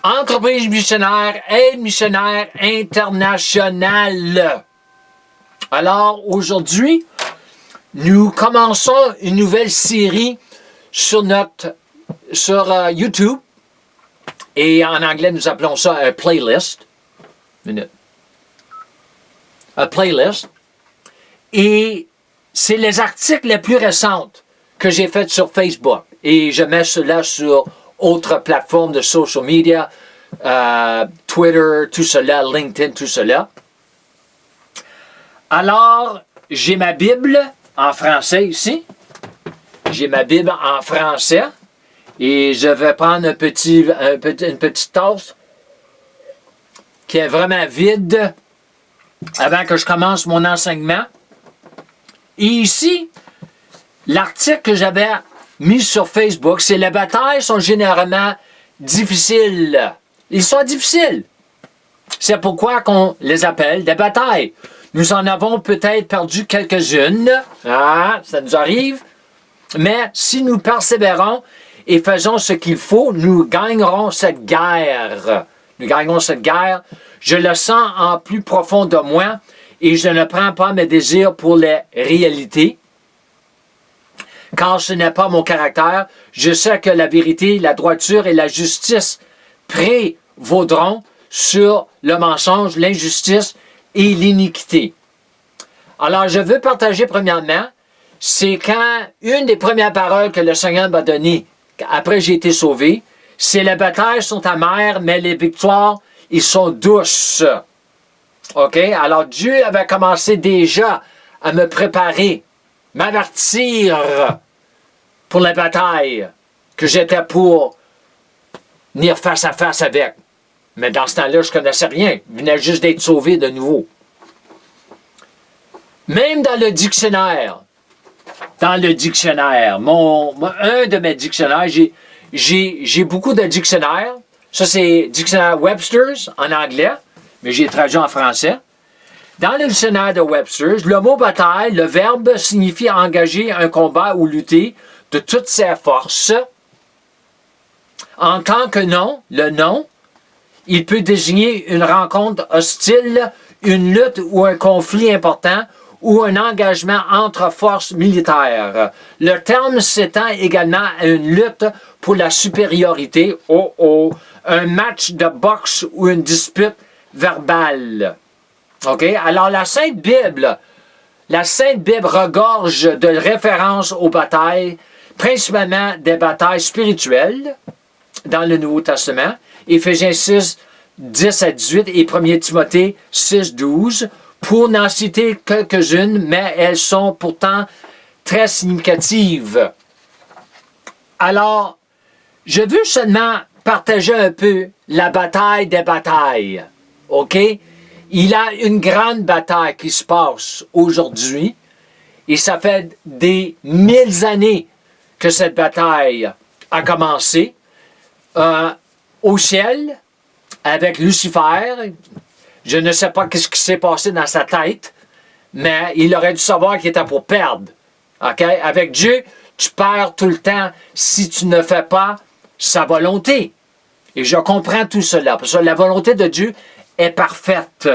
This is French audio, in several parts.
Entreprise missionnaire, aide missionnaire internationale. Alors, aujourd'hui, nous commençons une nouvelle série sur YouTube. Et en anglais, nous appelons ça un playlist. Un playlist. Et c'est les articles les plus récents que j'ai faits sur Facebook. Et je mets cela sur autres plateformes de social media, Twitter, tout cela, LinkedIn, tout cela. Alors, j'ai ma Bible en français ici. J'ai ma Bible en français. Et je vais prendre une petite tasse qui est vraiment vide avant que je commence mon enseignement. Et ici, l'article que j'avais mis sur Facebook, c'est les batailles sont généralement difficiles. Ils sont difficiles. C'est pourquoi qu'on les appelle des batailles. Nous en avons peut-être perdu quelques-unes. Ah, ça nous arrive. Mais si nous persévérons et faisons ce qu'il faut, nous gagnerons cette guerre. Nous gagnerons cette guerre. Je le sens en plus profond de moi et je ne prends pas mes désirs pour les réalités. Car ce n'est pas mon caractère, je sais que la vérité, la droiture et la justice prévaudront sur le mensonge, l'injustice et l'iniquité. Alors, je veux partager premièrement, c'est quand une des premières paroles que le Seigneur m'a données, après j'ai été sauvé, c'est les batailles sont amères, mais les victoires, ils sont douces. OK? Alors, Dieu avait commencé déjà à me préparer, m'avertir pour la bataille que j'étais pour venir face à face avec. Mais dans ce temps-là, je ne connaissais rien. Je venais juste d'être sauvé de nouveau. Même dans le dictionnaire, un de mes dictionnaires, j'ai beaucoup de dictionnaires. Ça, c'est dictionnaire Webster's en anglais, mais j'ai traduit en français. Dans le dictionnaire de Webster's, le mot bataille, le verbe signifie engager un combat ou lutter de toutes ses forces. En tant que nom, le nom, il peut désigner une rencontre hostile, une lutte ou un conflit important ou un engagement entre forces militaires. Le terme s'étend également à une lutte pour la supériorité, un match de boxe ou une dispute verbale. OK? Alors, la Sainte Bible regorge de références aux batailles, principalement des batailles spirituelles dans le Nouveau Testament, Éphésiens 6, 10 à 18 et 1 Timothée 6, 12, pour n'en citer quelques-unes, mais elles sont pourtant très significatives. Alors, je veux seulement partager un peu la bataille des batailles. OK? Il y a une grande bataille qui se passe aujourd'hui, et ça fait des 1000 années que cette bataille a commencé. Au ciel, avec Lucifer, je ne sais pas ce qui s'est passé dans sa tête, mais il aurait dû savoir qu'il était pour perdre. Okay? Avec Dieu, tu perds tout le temps si tu ne fais pas sa volonté. Et je comprends tout cela, parce que la volonté de Dieu est parfaite.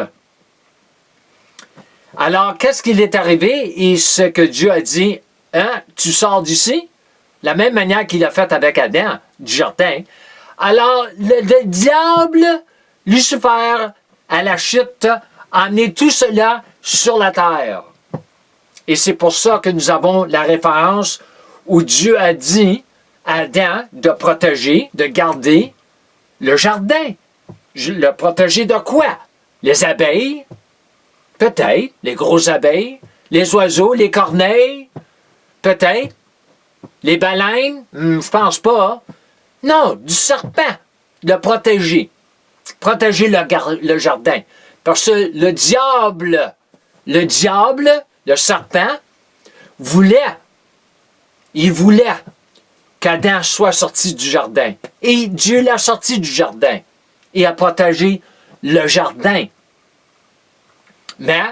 Alors, qu'est-ce qu'il est arrivé et ce que Dieu a dit, hein, tu sors d'ici? La même manière qu'il a fait avec Adam du jardin. Alors, le diable, Lucifer, à la chute, a amené tout cela sur la terre. Et c'est pour ça que nous avons la référence où Dieu a dit à Adam de protéger, de garder le jardin. Le protéger de quoi? Les abeilles? Peut-être. Les grosses abeilles? Les oiseaux? Les corneilles? Peut-être. Les baleines? Je pense pas. Non, du serpent. Le protéger. Protéger le jardin. Parce que le diable, le serpent, il voulait qu'Adam soit sorti du jardin. Et Dieu l'a sorti du jardin. Et a protégé le jardin. Mais,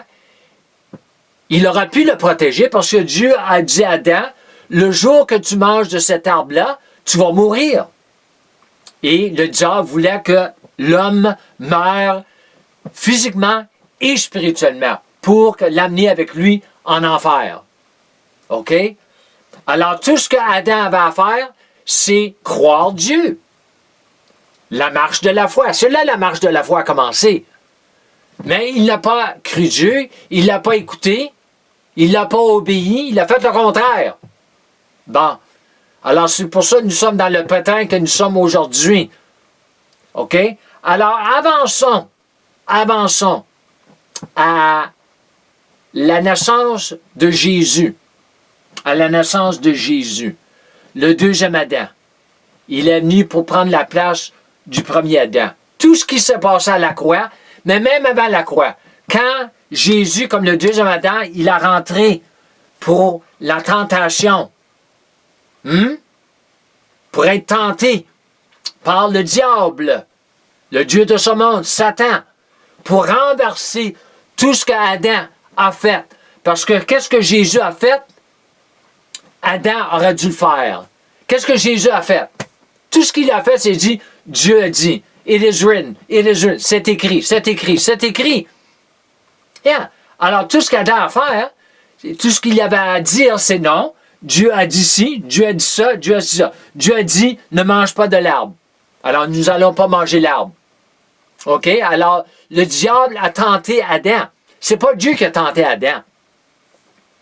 il aurait pu le protéger parce que Dieu a dit à Adam, le jour que tu manges de cet arbre-là, tu vas mourir. Et le diable voulait que l'homme meure physiquement et spirituellement pour l'amener avec lui en enfer. OK? Alors, tout ce qu'Adam avait à faire, c'est croire Dieu. La marche de la foi. C'est là la marche de la foi a commencé. Mais il n'a pas cru Dieu, il ne l'a pas écouté, il ne l'a pas obéi, il a fait le contraire. Bon. Alors, c'est pour ça que nous sommes dans le pétrin que nous sommes aujourd'hui. OK? Alors, avançons à la naissance de Jésus. À la naissance de Jésus. Le deuxième Adam. Il est venu pour prendre la place du premier Adam. Tout ce qui s'est passé à la croix, mais même avant la croix, quand Jésus, comme le deuxième Adam, il a rentré pour la tentation, pour être tenté par le diable, le Dieu de ce monde, Satan, pour renverser tout ce qu'Adam a fait. Parce que qu'est-ce que Jésus a fait? Adam aurait dû le faire. Qu'est-ce que Jésus a fait? Tout ce qu'il a fait, c'est dit, Dieu a dit, it is written, c'est écrit, c'est écrit, c'est écrit. Yeah. Alors, tout ce qu'Adam a à faire, tout ce qu'il avait à dire, c'est non. Dieu a dit ci, Dieu a dit ça, Dieu a dit ça. Dieu a dit, ne mange pas de l'arbre. Alors, nous n'allons pas manger l'arbre. OK? Alors, le diable a tenté Adam. C'est pas Dieu qui a tenté Adam.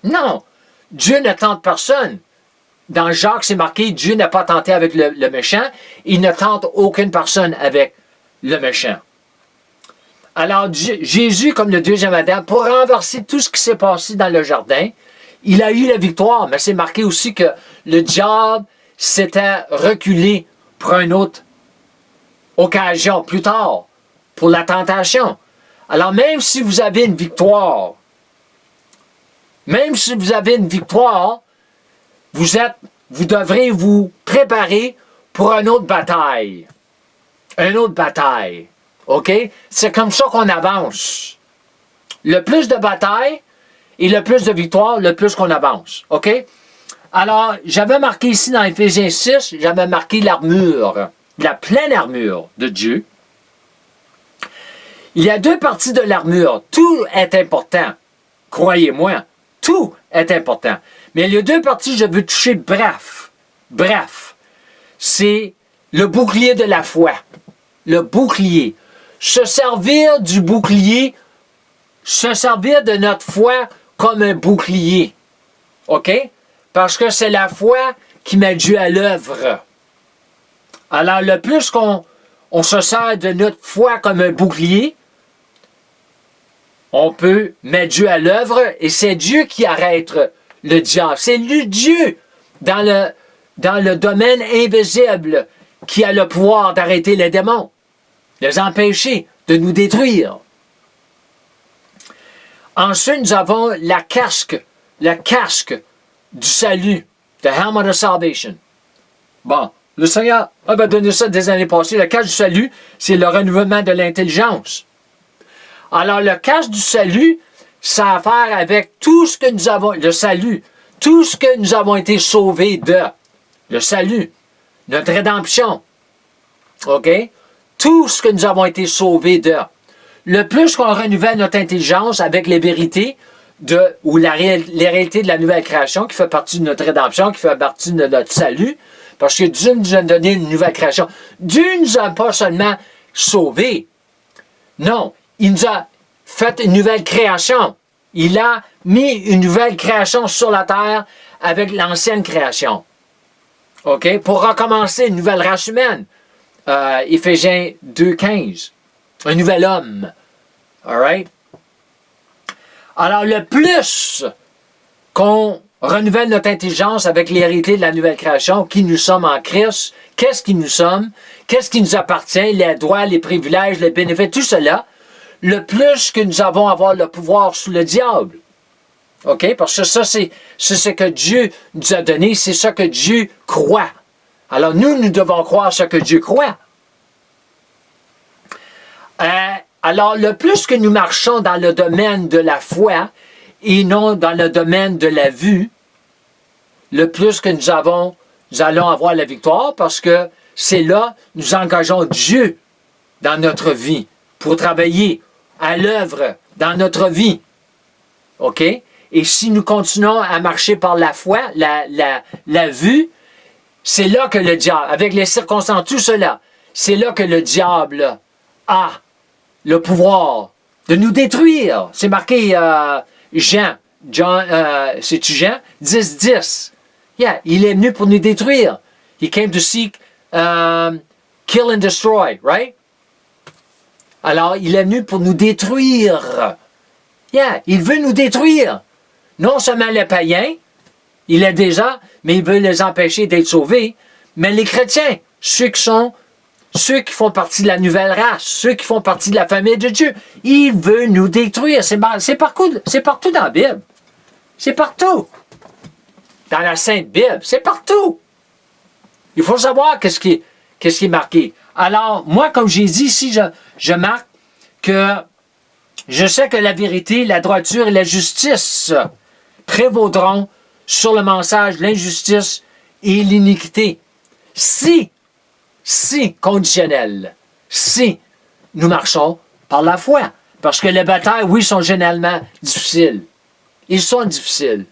Non. Dieu ne tente personne. Dans Jacques, c'est marqué, Dieu n'a pas tenté avec le méchant. Il ne tente aucune personne avec le méchant. Alors, Jésus, comme le deuxième Adam, pour renverser tout ce qui s'est passé dans le jardin, il a eu la victoire, mais c'est marqué aussi que le diable s'était reculé pour une autre occasion, plus tard, pour la tentation. Alors, même si vous avez une victoire, vous devrez vous préparer pour une autre bataille. Une autre bataille. OK? C'est comme ça qu'on avance. Le plus de batailles et le plus de victoires, le plus qu'on avance. OK? Alors, j'avais marqué ici dans Éphésiens 6, j'avais marqué l'armure, la pleine armure de Dieu. Il y a deux parties de l'armure. Tout est important. Croyez-moi, tout est important. Mais les deux parties, je veux toucher bref. C'est le bouclier de la foi. Le bouclier. Se servir du bouclier, se servir de notre foi comme un bouclier. OK? Parce que c'est la foi qui met Dieu à l'œuvre. Alors, le plus qu'on se sert de notre foi comme un bouclier, on peut mettre Dieu à l'œuvre et c'est Dieu qui arrête le diable. C'est lui, Dieu, dans le domaine invisible, qui a le pouvoir d'arrêter les démons, de les empêcher de nous détruire. Ensuite, nous avons le casque du salut, the helmet of salvation. Bon, le Seigneur avait donné ça des années passées. Le casque du salut, c'est le renouvellement de l'intelligence. Alors, le casque du salut, ça a à faire avec tout ce que nous avons, le salut, tout ce que nous avons été sauvés de, le salut, notre rédemption, OK? Tout ce que nous avons été sauvés de. Le plus qu'on renouvelle notre intelligence avec les vérités ou les réalités de la nouvelle création qui fait partie de notre rédemption, qui fait partie de notre salut, parce que Dieu nous a donné une nouvelle création. Dieu ne nous a pas seulement sauvés. Non, il nous a fait une nouvelle création. Il a mis une nouvelle création sur la terre avec l'ancienne création. OK? Pour recommencer une nouvelle race humaine. Éphésiens 2,15. Un nouvel homme. All right? Alors, le plus qu'on renouvelle notre intelligence avec l'hérité de la nouvelle création, qui nous sommes en Christ, qu'est-ce qui nous sommes, qu'est-ce qui nous appartient, les droits, les privilèges, les bénéfices, tout cela, le plus que nous avons à avoir le pouvoir sous le diable. OK? Parce que ça, c'est ce que Dieu nous a donné, c'est ce que Dieu croit. Alors, nous devons croire ce que Dieu croit. Alors, le plus que nous marchons dans le domaine de la foi et non dans le domaine de la vue, le plus que nous allons avoir la victoire parce que c'est là nous engageons Dieu dans notre vie pour travailler à l'œuvre dans notre vie. OK? Et si nous continuons à marcher par la foi, la vue, c'est là que le diable, avec les circonstances, tout cela, c'est là que le diable a le pouvoir de nous détruire. C'est marqué Jean, c'est-tu Jean? 10:10. Yeah, il est venu pour nous détruire. He came to seek, kill and destroy, right? Alors, il est venu pour nous détruire. Yeah, il veut nous détruire. Non seulement les païens, il est déjà, mais il veut les empêcher d'être sauvés, mais les chrétiens, ceux qui font partie de la nouvelle race, ceux qui font partie de la famille de Dieu, il veut nous détruire. C'est partout dans la Bible. C'est partout. Dans la Sainte Bible, c'est partout. Il faut savoir qu'est-ce qui est marqué. Alors, moi, comme j'ai dit ici, je marque que je sais que la vérité, la droiture et la justice prévaudront sur le mensonge, l'injustice et l'iniquité. Si, conditionnel, si nous marchons par la foi. Parce que les batailles, oui, sont généralement difficiles. Ils sont difficiles.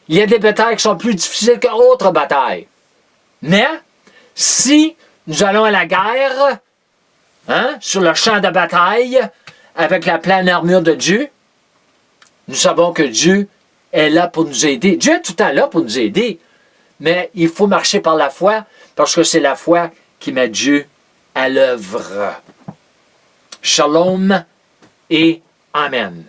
Il y a des batailles qui sont plus difficiles que d'autres batailles. Mais, si nous allons à la guerre, sur le champ de bataille, avec la pleine armure de Dieu, nous savons que Dieu est là pour nous aider. Dieu est tout le temps là pour nous aider. Mais il faut marcher par la foi, parce que c'est la foi qui met Dieu à l'œuvre. Shalom et Amen.